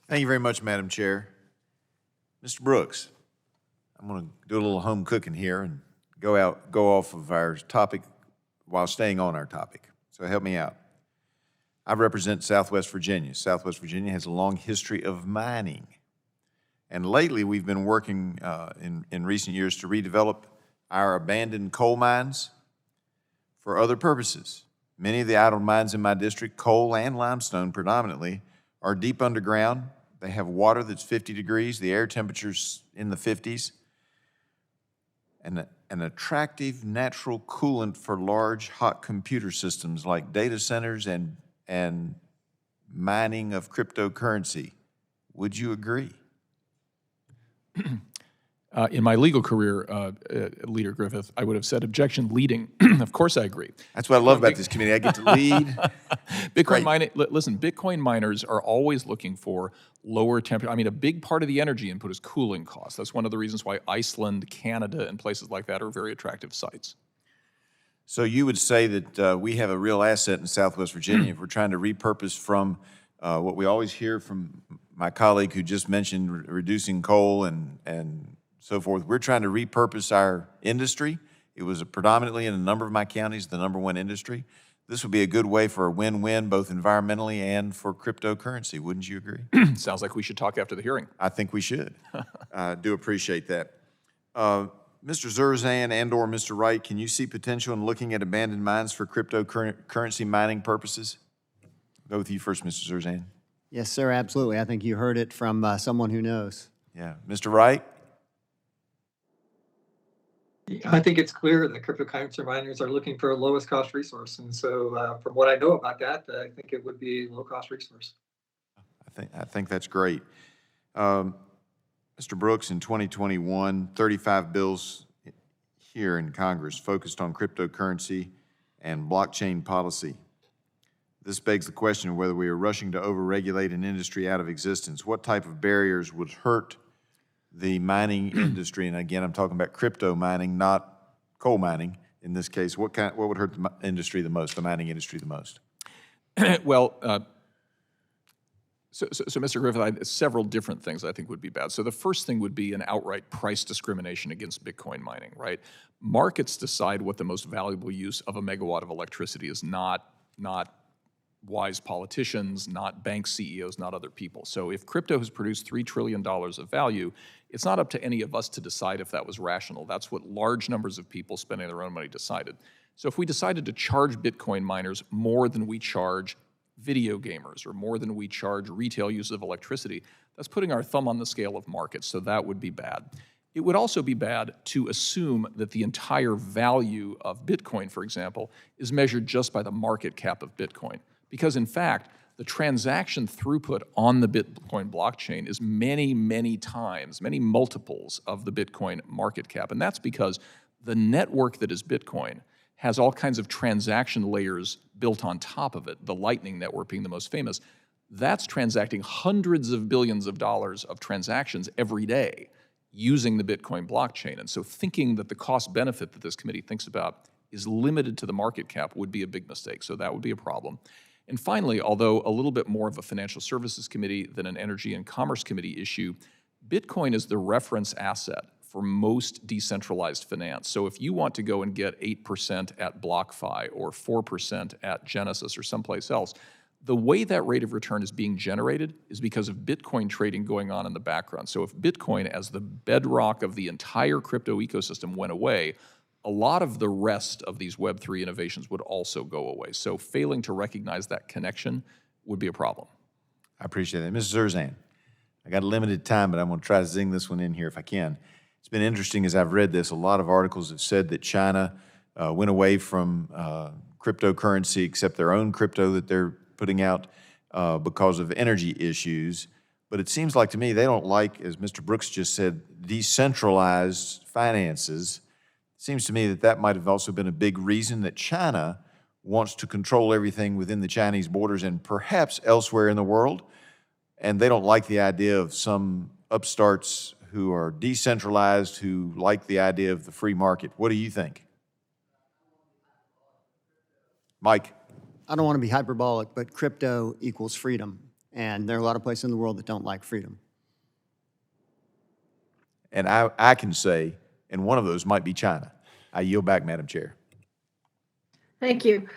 Thank you very much, Madam Chair. Mr. Brooks, I'm going to do a little home cooking here and go off of our topic while staying on our topic. So help me out. I represent Southwest Virginia. Southwest Virginia has a long history of mining. And lately, we've been working in recent years to redevelop our abandoned coal mines for other purposes. Many of the idle mines in my district, coal and limestone predominantly, are deep underground. They have water that's 50 degrees, the air temperature's in the 50s, and an attractive natural coolant for large hot computer systems like data centers and mining of cryptocurrency. Would you agree? In my legal career, Leader Griffith, I would have said objection leading. Of course I agree. That's what I love about this committee. I get to lead. Bitcoin mining, listen, Bitcoin miners are always looking for lower temperature. I mean, a big part of the energy input is cooling costs. That's one of the reasons why Iceland, Canada, and places like that are very attractive sites. So you would say that we have a real asset in Southwest Virginia if we're trying to repurpose from what we always hear from my colleague who just mentioned reducing coal and so forth. We're trying to repurpose our industry. It was predominantly in a number of my counties, the number one industry. This would be a good way for a win-win, both environmentally and for cryptocurrency. Wouldn't you agree? Sounds like we should talk after the hearing. I think we should. I do appreciate that. Mr. Zurzan and/or Mr. Wright, can you see potential in looking at abandoned mines for cryptocurrency mining purposes? I'll go with you first, Mr. Zurzan. Yes, sir, absolutely. I think you heard it from someone who knows. Yeah. Mr. Wright? I think it's clear that cryptocurrency miners are looking for a lowest cost resource. And so from what I know about that, I think it would be a low cost resource. I think that's great. Mr. Brooks, in 2021, 35 bills here in Congress focused on cryptocurrency and blockchain policy. This begs the question of whether we are rushing to overregulate an industry out of existence. What type of barriers would hurt the mining industry? And again, I'm talking about crypto mining, not coal mining. In this case, what would hurt the industry the most, the mining industry the most? Well, so Mr. Griffith, several different things I think would be bad. So the first thing would be an outright price discrimination against Bitcoin mining, right? Markets decide what the most valuable use of a megawatt of electricity is, not wise politicians, not bank CEOs, not other people. So if crypto has produced $3 trillion of value, it's not up to any of us to decide if that was rational. That's what large numbers of people spending their own money decided. So if we decided to charge Bitcoin miners more than we charge video gamers or more than we charge retail use of electricity, that's putting our thumb on the scale of markets, so that would be bad. It would also be bad to assume that the entire value of Bitcoin, for example, is measured just by the market cap of Bitcoin. Because in fact, the transaction throughput on the Bitcoin blockchain is many, many times, many multiples of the Bitcoin market cap. And that's because the network that is Bitcoin has all kinds of transaction layers built on top of it, the Lightning Network being the most famous. That's transacting hundreds of billions of dollars of transactions every day using the Bitcoin blockchain. And so thinking that the cost benefit that this committee thinks about is limited to the market cap would be a big mistake. So that would be a problem. And finally, although a little bit more of a financial services committee than an energy and commerce committee issue, Bitcoin is the reference asset for most decentralized finance. So if you want to go and get 8% at BlockFi or 4% at Genesis or someplace else, the way that rate of return is being generated is because of Bitcoin trading going on in the background. So if Bitcoin, as the bedrock of the entire crypto ecosystem, went away, a lot of the rest of these Web3 innovations would also go away. So failing to recognize that connection would be a problem. I appreciate that. Mrs. Zurzan, I got a limited time, but I'm going to try to zing this one in here if I can. It's been interesting as I've read this. A lot of articles have said that China went away from cryptocurrency, except their own crypto that they're putting out because of energy issues. But it seems like to me they don't like, as Mr. Brooks just said, decentralized finances. It seems to me that that might have also been a big reason that China wants to control everything within the Chinese borders and perhaps elsewhere in the world. And they don't like the idea of some upstarts who are decentralized, who like the idea of the free market. What do you think? Mike? I don't want to be hyperbolic, but crypto equals freedom. And there are a lot of places in the world that don't like freedom. And I can say, and one of those might be China. I yield back, Madam Chair. Thank you.